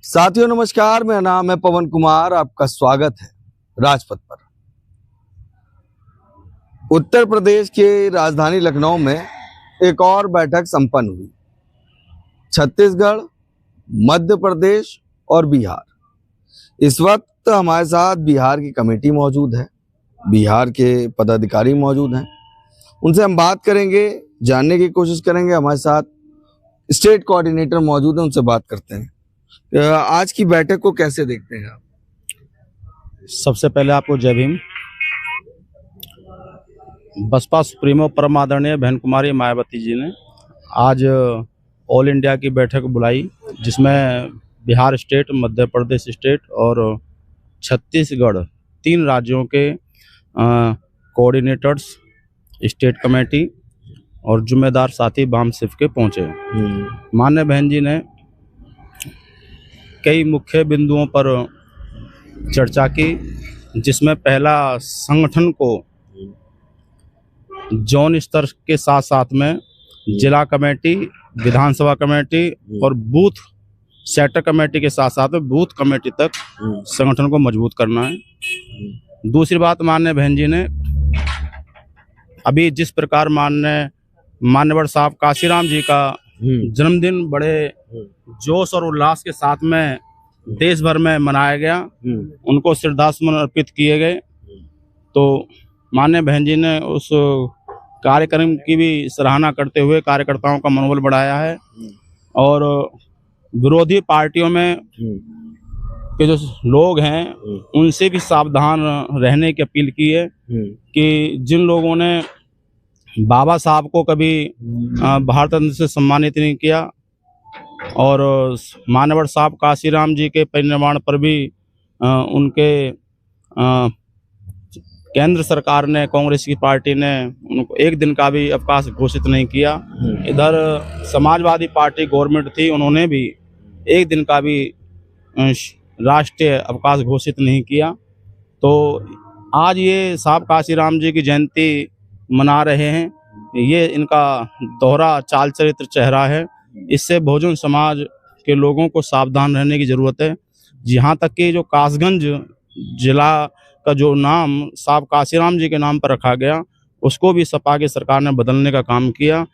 साथियों नमस्कार, मेरा नाम है पवन कुमार। आपका स्वागत है राजपथ पर। उत्तर प्रदेश के राजधानी लखनऊ में एक और बैठक संपन्न हुई। छत्तीसगढ़, मध्य प्रदेश और बिहार। इस वक्त हमारे साथ बिहार की कमेटी मौजूद है, बिहार के पदाधिकारी मौजूद हैं। उनसे हम बात करेंगे, जानने की कोशिश करेंगे। हमारे साथ स्टेट कोऑर्डिनेटर मौजूद हैं, उनसे बात करते हैं। आज की बैठक को कैसे देखते हैं आप? सबसे पहले आपको जय भीम। बसपा सुप्रीमो परम आदरणीय बहन कुमारी मायावती जी ने आज ऑल इंडिया की बैठक बुलाई, जिसमें बिहार स्टेट, मध्य प्रदेश स्टेट और छत्तीसगढ़ 3 राज्यों के कोऑर्डिनेटर्स, स्टेट कमेटी और जुम्मेदार साथी बाम सिफ के पहुँचे। माननीय बहन जी ने कई मुख्य बिंदुओं पर चर्चा की, जिसमें पहला संगठन को जोन स्तर के साथ साथ में जिला कमेटी, विधानसभा कमेटी और बूथ सेक्टर कमेटी के साथ साथ में बूथ कमेटी तक संगठन को मजबूत करना है। दूसरी बात, माननीय बहन जी ने अभी जिस प्रकार मान्यवर साहब काशीराम जी का जन्मदिन बड़े जोश और उल्लास के साथ में देश भर में मनाया गया, उनको श्रद्धासुमन अर्पित किए गए, तो माननीय बहन जी ने उस कार्यक्रम की भी सराहना करते हुए कार्यकर्ताओं का मनोबल बढ़ाया है और विरोधी पार्टियों में के जो लोग हैं उनसे भी सावधान रहने की अपील की है कि जिन लोगों ने बाबा साहब को कभी भारत रत्न से सम्मानित नहीं किया और मान्यवर साहब काशीराम जी के परिनिर्वाण पर भी उनके केंद्र सरकार ने, कांग्रेस की पार्टी ने उनको एक दिन का भी अवकाश घोषित नहीं किया। इधर समाजवादी पार्टी गवर्नमेंट थी, उन्होंने भी एक दिन का भी राष्ट्रीय अवकाश घोषित नहीं किया। तो आज ये साहब काशीराम जी की जयंती मना रहे हैं, ये इनका दोहरा चाल चरित्र चेहरा है। इससे बहुजन समाज के लोगों को सावधान रहने की ज़रूरत है। यहाँ तक कि जो कासगंज जिला का जो नाम साहब काशीराम जी के नाम पर रखा गया, उसको भी सपा की सरकार ने बदलने का काम किया।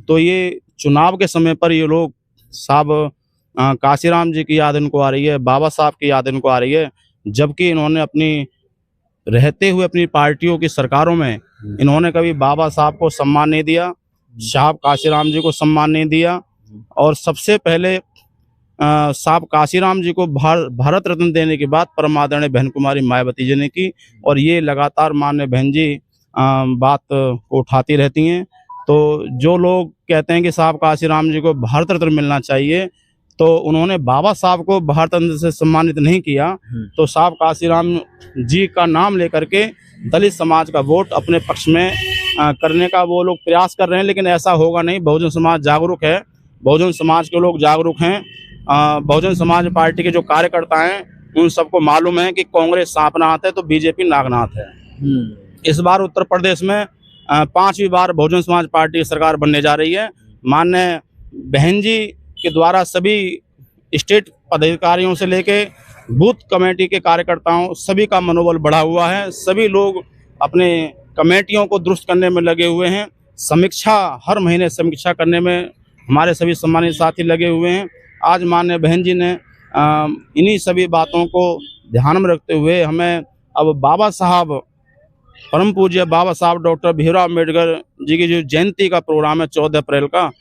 तो ये चुनाव के समय पर ये लोग साहब काशीराम जी की याद इनको आ रही है, बाबा साहब की याद इनको आ रही है, जबकि इन्होंने अपनी रहते हुए अपनी पार्टियों की सरकारों में इन्होंने कभी बाबा साहब को सम्मान नहीं दिया, साहब काशीराम जी को सम्मान नहीं दिया। और सबसे पहले साहब काशीराम जी को भारत रत्न देने के बाद परम आदरणीय बहन कुमारी मायावती जी ने की, और ये लगातार माननीय बहन जी बात को उठाती रहती हैं। तो जो लोग कहते हैं कि साहब काशीराम जी को भारत रत्न मिलना चाहिए, तो उन्होंने बाबा साहब को भारत रत्न से सम्मानित नहीं किया, तो साहब काशीराम जी का नाम लेकर के दलित समाज का वोट अपने पक्ष में करने का वो लोग प्रयास कर रहे हैं, लेकिन ऐसा होगा नहीं। बहुजन समाज जागरूक है, बहुजन समाज के लोग जागरूक हैं। बहुजन समाज पार्टी के जो कार्यकर्ता हैं उन सबको मालूम है कि कांग्रेस सांपनाथ है तो बीजेपी नागनाथ है। इस बार उत्तर प्रदेश में 5वीं बार बहुजन समाज पार्टी की सरकार बनने जा रही है। माननीय बहन जी के द्वारा सभी स्टेट पदाधिकारियों से लेके बूथ कमेटी के कार्यकर्ताओं सभी का मनोबल बढ़ा हुआ है। सभी लोग अपने कमेटियों को दुरुस्त करने में लगे हुए हैं। समीक्षा, हर महीने समीक्षा करने में हमारे सभी सम्मानित साथी लगे हुए हैं। आज माननीय बहन जी ने इन्हीं सभी बातों को ध्यान में रखते हुए हमें अब बाबा साहब, परम पूज्य बाबा साहब डॉक्टर भीमराव अम्बेडकर जी की जो जयंती का प्रोग्राम है 14 अप्रैल का,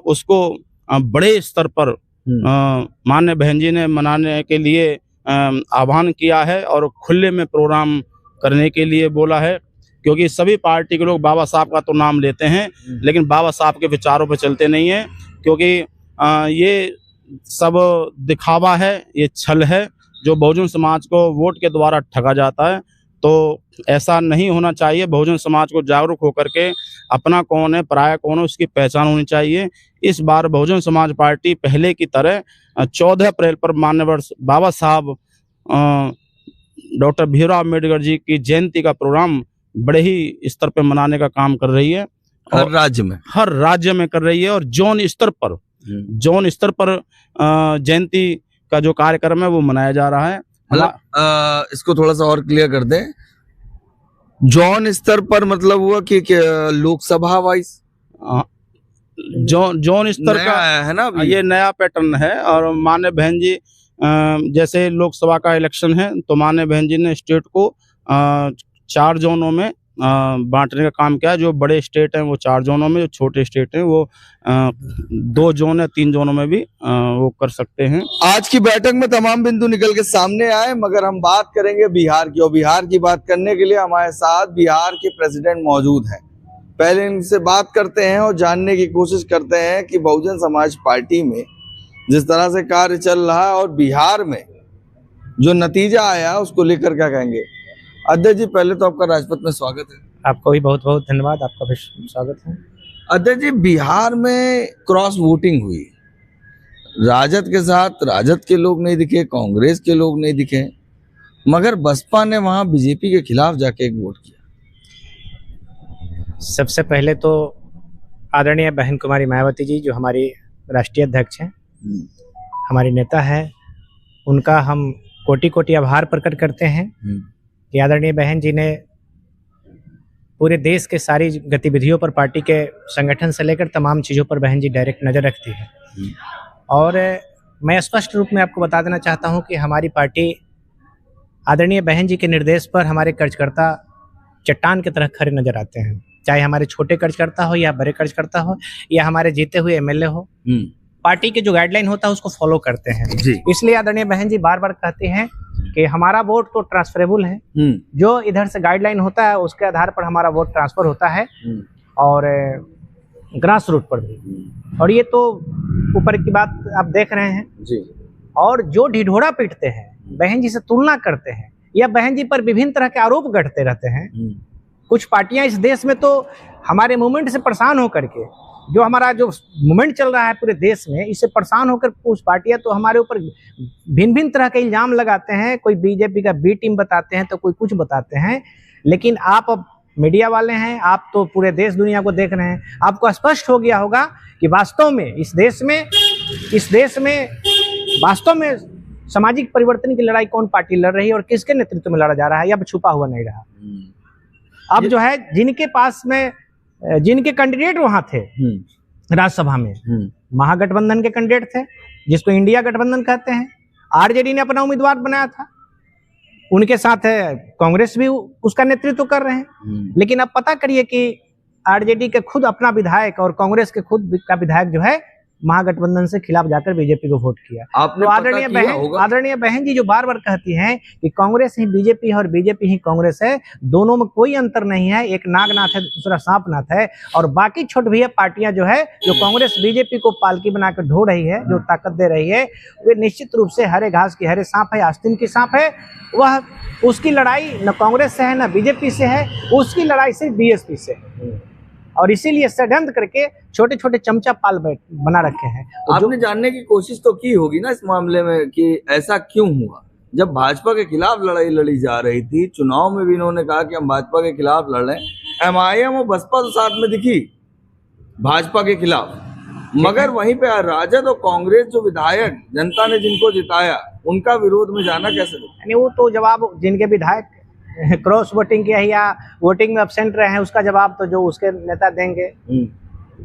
उसको बड़े स्तर पर माननीय बहन जी ने मनाने के लिए आह्वान किया है और खुले में प्रोग्राम करने के लिए बोला है। क्योंकि सभी पार्टी के लोग बाबा साहब का तो नाम लेते हैं, लेकिन बाबा साहब के विचारों पर चलते नहीं हैं, क्योंकि ये सब दिखावा है, ये छल है जो बहुजन समाज को वोट के द्वारा ठगा जाता है। तो ऐसा नहीं होना चाहिए। बहुजन समाज को जागरूक होकर के अपना कौन है, पराया कौन है, उसकी पहचान होनी चाहिए। इस बार बहुजन समाज पार्टी पहले की तरह 14 अप्रैल पर मान्यवर बाबा साहब डॉक्टर भीमराव अम्बेडकर जी की जयंती का प्रोग्राम बड़े ही स्तर पर मनाने का काम कर रही है। हर राज्य में कर रही है और जोन स्तर पर जयंती का जो कार्यक्रम है वो मनाया जा रहा है। मतलब इसको थोड़ा सा और क्लियर कर दें, जॉन स्तर पर मतलब हुआ कि लोकसभा वाइज जोन स्तर का है ना अभी? ये नया पैटर्न है। और माननीय बहन जी जैसे लोकसभा का इलेक्शन है तो माननीय बहन जी ने स्टेट को 4 जोनों में बांटने का काम किया। जो बड़े स्टेट हैं वो 4 जोनों में, जो छोटे स्टेट हैं वो 2 जोन या 3 जोनों में भी वो कर सकते हैं। आज की बैठक में तमाम बिंदु निकल के सामने आए, मगर हम बात करेंगे बिहार की, और बिहार की बात करने के लिए हमारे साथ बिहार के प्रेसिडेंट मौजूद हैं। पहले इनसे बात करते हैं और जानने की कोशिश करते हैं कि बहुजन समाज पार्टी में जिस तरह से कार्य चल रहा है और बिहार में जो नतीजा आया उसको लेकर क्या कहेंगे। अध्यक्ष जी, पहले तो आपका राजपथ में स्वागत है। आपको भी बहुत बहुत धन्यवाद, आपका भी स्वागत है। अध्यक्ष जी, बिहार में क्रॉस वोटिंग हुई, राजद के साथ राजद के लोग नहीं दिखे, कांग्रेस के लोग नहीं दिखे, मगर बसपा ने वहां बीजेपी के खिलाफ जाके एक वोट किया। सबसे पहले तो आदरणीय बहन कुमारी मायावती जी जो हमारी राष्ट्रीय अध्यक्ष हैं, हमारी नेता है, उनका हम कोटि कोटि आभार प्रकट करते हैं कि आदरणीय बहन जी ने पूरे देश के सारी गतिविधियों पर, पार्टी के संगठन से लेकर तमाम चीज़ों पर बहन जी डायरेक्ट नज़र रखती है। और मैं स्पष्ट रूप में आपको बता देना चाहता हूं कि हमारी पार्टी आदरणीय बहन जी के निर्देश पर हमारे कार्यकर्ता चट्टान की तरह खड़े नजर आते हैं, चाहे हमारे छोटे कार्यकर्ता हो या बड़े कार्यकर्ता हो या हमारे जीते हुए एमएलए हो। पार्टी के जो गाइडलाइन होता है उसको फॉलो करते हैं। इसलिए आदरणीय बहन जी बार बार कहती हैं कि हमारा वोट तो ट्रांसफरेबल है, जो इधर से गाइडलाइन होता है उसके आधार पर हमारा वोट ट्रांसफर होता है, और ग्रास रूट पर भी। और ये तो ऊपर की बात आप देख रहे हैं जी। और जो ढिढोरा पीटते हैं, बहन जी से तुलना करते हैं या बहन जी पर विभिन्न तरह के आरोप गढ़ते रहते हैं, कुछ पार्टियां इस देश में तो हमारे मूवमेंट से परेशान होकर के, जो हमारा जो मूवमेंट चल रहा है पूरे देश में, इससे परेशान होकर कुछ पार्टियां तो हमारे ऊपर भिन्न भिन्न तरह के इल्जाम लगाते हैं। कोई बीजेपी का बी टीम बताते हैं तो कोई कुछ बताते हैं। लेकिन आप अब मीडिया वाले हैं, आप तो पूरे देश दुनिया को देख रहे हैं, आपको स्पष्ट हो गया होगा कि वास्तव में इस देश में वास्तव में सामाजिक परिवर्तन की लड़ाई कौन पार्टी लड़ रही है और किसके नेतृत्व में लड़ा जा रहा है, अब छुपा हुआ नहीं रहा। अब जो है जिनके पास में जिनके कैंडिडेट वहां थे राज्यसभा में, महागठबंधन के कैंडिडेट थे, जिसको इंडिया गठबंधन कहते हैं, आरजेडी ने अपना उम्मीदवार बनाया था, उनके साथ कांग्रेस भी उसका नेतृत्व कर रहे हैं। लेकिन अब पता करिए कि आरजेडी के खुद अपना विधायक और कांग्रेस के खुद का विधायक जो है महागठबंधन से खिलाफ जाकर बीजेपी को वोट किया। आपने तो आदरणीय बहन जी जो बार बार कहती हैं कि कांग्रेस ही बीजेपी है और बीजेपी ही कांग्रेस है, दोनों में कोई अंतर नहीं है, एक नागनाथ है दूसरा सांपनाथ है। और बाकी छोट भैया पार्टियां जो है, जो कांग्रेस बीजेपी को पालकी बनाकर ढो रही है, जो ताकत दे रही है, वे निश्चित रूप से हरे घास की हरे सांप है, आस्तीन की सांप है। वह उसकी लड़ाई न कांग्रेस से है न बीजेपी से है, उसकी लड़ाई सिर्फ बीएसपी से है। और इसीलिए षड्यंत्र करके छोटे छोटे चमचा पाल बना रखे हैं। तो आपने जानने की कोशिश तो की होगी ना इस मामले में कि ऐसा क्यों हुआ। जब भाजपा के खिलाफ लड़ाई लड़ी जा रही थी, चुनाव में भी इन्होंने कहा कि हम भाजपा के खिलाफ लड़ रहे हैं, एमआईएम और बसपा तो साथ में दिखी भाजपा के खिलाफ, मगर वहीं पे राजद और कांग्रेस जो विधायक जनता ने जिनको जिताया उनका विरोध में जाना कैसे? वो तो जवाब जिनके विधायक क्रॉस वोटिंग किया या वोटिंग में एब्सेंट रहे हैं उसका जवाब तो जो उसके नेता देंगे,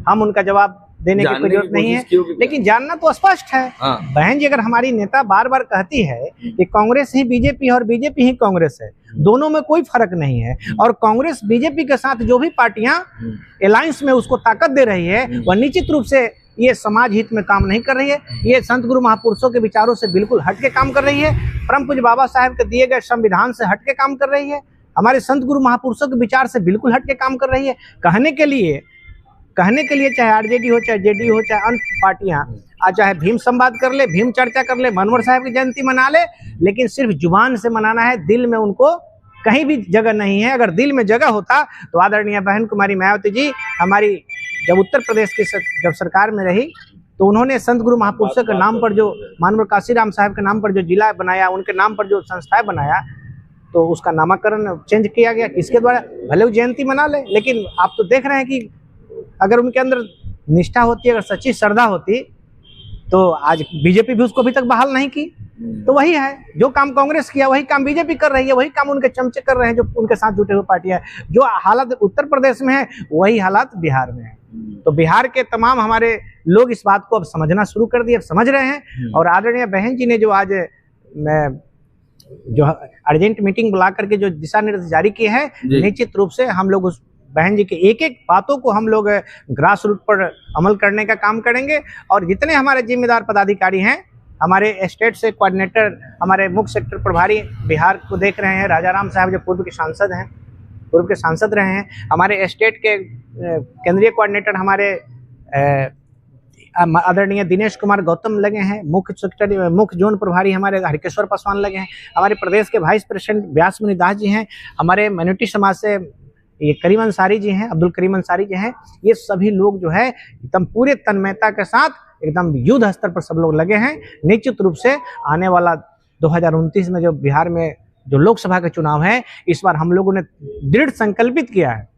हम उनका जवाब देने की कोई जरूरत नहीं है। लेकिन जानना तो स्पष्ट है। बहन जी अगर हमारी नेता बार बार कहती है कि कांग्रेस ही बीजेपी है और बीजेपी ही कांग्रेस है, दोनों में कोई फर्क नहीं है, और कांग्रेस बीजेपी के साथ जो भी पार्टियां अलायंस में उसको ताकत दे रही है, वह निश्चित रूप से ये समाज हित में काम नहीं कर रही है, ये संत गुरु महापुरुषों के विचारों से बिल्कुल हट के काम कर रही है, परम पूज्य बाबा साहब के दिए गए संविधान से हट के काम कर रही है, हमारे संत गुरु महापुरुषों के विचार से बिल्कुल हट के काम कर रही है। कहने के लिए चाहे आरजेडी हो, चाहे जेडीयू हो, चाहे अन्य पार्टियां आज चाहे भीम संवाद कर ले, भीम चर्चा कर ले, मनोहर साहब की जयंती मना ले, लेकिन सिर्फ जुबान से मनाना है, दिल में उनको कहीं भी जगह नहीं है। अगर दिल में जगह होता तो आदरणीय बहन कुमारी मायावती जी हमारी जब उत्तर प्रदेश की जब सरकार में रही तो उन्होंने संत गुरु महापुरुषों के नाम पर जो मानवर काशीराम साहब के नाम पर जो जिला बनाया, उनके नाम पर जो संस्थाएं बनाया, तो उसका नामकरण चेंज किया गया। किसके द्वारा? भले वो जयंती मना ले, लेकिन आप तो देख रहे हैं कि अगर उनके अंदर निष्ठा होती, अगर सच्ची श्रद्धा होती, तो आज बीजेपी भी उसको अभी तक बहाल नहीं की। तो वही है, जो काम कांग्रेस किया वही काम बीजेपी कर रही है, वही काम उनके चमचे कर रहे हैं जो उनके साथ जुटे हुए पार्टियां हैं। जो हालात उत्तर प्रदेश में है वही हालात बिहार में है। तो बिहार के तमाम हमारे लोग इस बात को अब समझना शुरू कर दिए, समझ रहे हैं। और आदरणीय बहन जी ने जो आज जो अर्जेंट मीटिंग बुला करके जो दिशा निर्देश जारी किए हैं, निश्चित रूप से हम लोग उस बहन जी के एक एक बातों को हम लोग ग्रास रूट पर अमल करने का काम करेंगे। और जितने हमारे जिम्मेदार पदाधिकारी हैं, हमारे स्टेट से कोऑर्डिनेटर, हमारे मुख्य सेक्टर प्रभारी बिहार को देख रहे हैं, राजाराम साहब जो पूर्व के सांसद रहे हैं, हमारे स्टेट के केंद्रीय कोऑर्डिनेटर हमारे आदरणीय दिनेश कुमार गौतम लगे हैं, मुख्य जोन प्रभारी हमारे हरकेश्वर पासवान लगे हैं, हमारे प्रदेश के वाइस प्रेसिडेंट व्यास मुनि दास जी हैं, हमारे माइनॉरिटी समाज से ये करीम अंसारी जी हैं, अब्दुल करीम अंसारी जी हैं। ये सभी लोग जो है एकदम पूरे तन्मयता के साथ एकदम युद्ध स्तर पर सब लोग लगे हैं। निश्चित रूप से आने वाला 2029 में जो बिहार में जो लोकसभा के चुनाव है, इस बार हम लोगों ने दृढ़ संकल्पित किया है,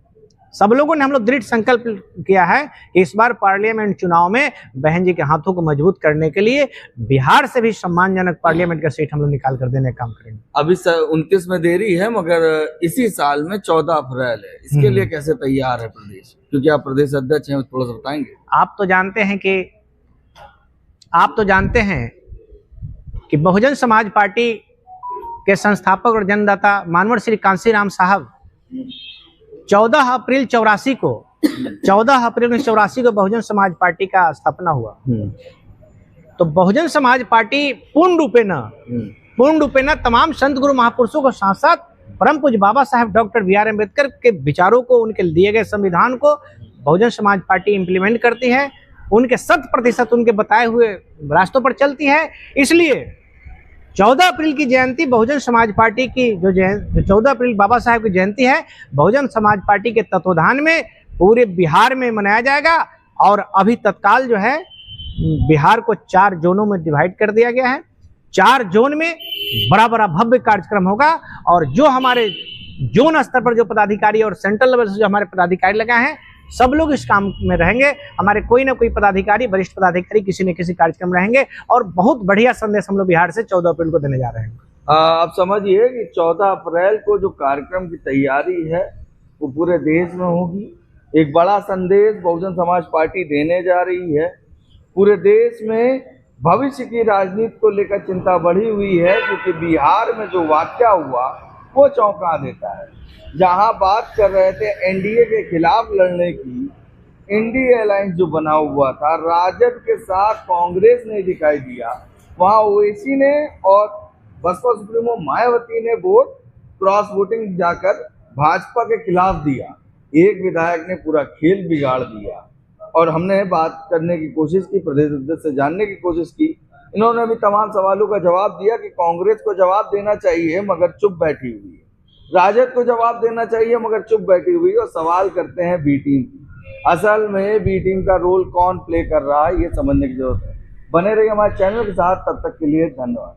सब लोगों ने हम लोग दृढ़ संकल्प किया है कि इस बार पार्लियामेंट चुनाव में बहन जी के हाथों को मजबूत करने के लिए बिहार से भी सम्मानजनक पार्लियामेंट का सीट हम लोग निकाल कर देने का काम करेंगे। अभी 29 में देरी है, मगर इसी साल में 14 अप्रैल है। इसके लिए कैसे तैयार है प्रदेश? क्योंकि आप प्रदेश अध्यक्ष हैं, थोड़ा सा बताएंगे। आप तो जानते हैं कि बहुजन समाज पार्टी के संस्थापक और जन्मदाता मानवर श्री कांशीराम साहब 14 अप्रैल 1984 को बहुजन समाज पार्टी का स्थापना हुआ। तो बहुजन समाज पार्टी पूर्ण रूपेण तमाम संत गुरु महापुरुषों को साथ साथ परम पूज्य बाबा साहेब डॉक्टर बी.आर. अम्बेडकर के विचारों को, उनके दिए गए संविधान को बहुजन समाज पार्टी इम्प्लीमेंट करती है, उनके 100% उनके बताए हुए रास्तों पर चलती है। इसलिए 14 अप्रैल की जयंती बहुजन समाज पार्टी की जो 14 अप्रैल बाबा साहेब की जयंती है, बहुजन समाज पार्टी के तत्वाधान में पूरे बिहार में मनाया जाएगा। और अभी तत्काल जो है बिहार को 4 जोनों में डिवाइड कर दिया गया है। 4 जोन में बड़ा भव्य कार्यक्रम होगा। और जो हमारे जोन स्तर पर जो पदाधिकारी और सेंट्रल लेवल से जो हमारे पदाधिकारी लगा है, सब लोग इस काम में रहेंगे। हमारे कोई ना कोई पदाधिकारी, वरिष्ठ पदाधिकारी किसी न किसी कार्यक्रम रहेंगे। और बहुत बढ़िया संदेश हम लोग बिहार से 14 अप्रैल को देने जा रहे हैं। आप समझिए कि 14 अप्रैल को जो कार्यक्रम की तैयारी है वो पूरे देश में होगी। एक बड़ा संदेश बहुजन समाज पार्टी देने जा रही है। पूरे देश में भविष्य की राजनीति को लेकर चिंता बढ़ी हुई है, क्योंकि बिहार में जो वाकया हुआ वो चौंका देता है। जहां बात कर रहे थे एनडीए के खिलाफ लड़ने की, इंडिया अलायंस जो बना हुआ था, राजद के साथ कांग्रेस ने दिखाई दिया, वहां ओवैसी ने और बसपा सुप्रीमो मायावती ने वोट क्रॉस वोटिंग जाकर भाजपा के खिलाफ दिया। एक विधायक ने पूरा खेल बिगाड़ दिया। और हमने बात करने की कोशिश की, प्रदेश अध्यक्ष से जानने की कोशिश की, इन्होंने भी तमाम सवालों का जवाब दिया कि कांग्रेस को जवाब देना चाहिए मगर चुप बैठी हुई है, राजद को जवाब देना चाहिए मगर चुप बैठी हुई है। और सवाल करते हैं बी टीम की। असल में बी टीम का रोल कौन प्ले कर रहा है, ये समझने की जरूरत है। बने रहिए हमारे चैनल के साथ, तब तक के लिए धन्यवाद।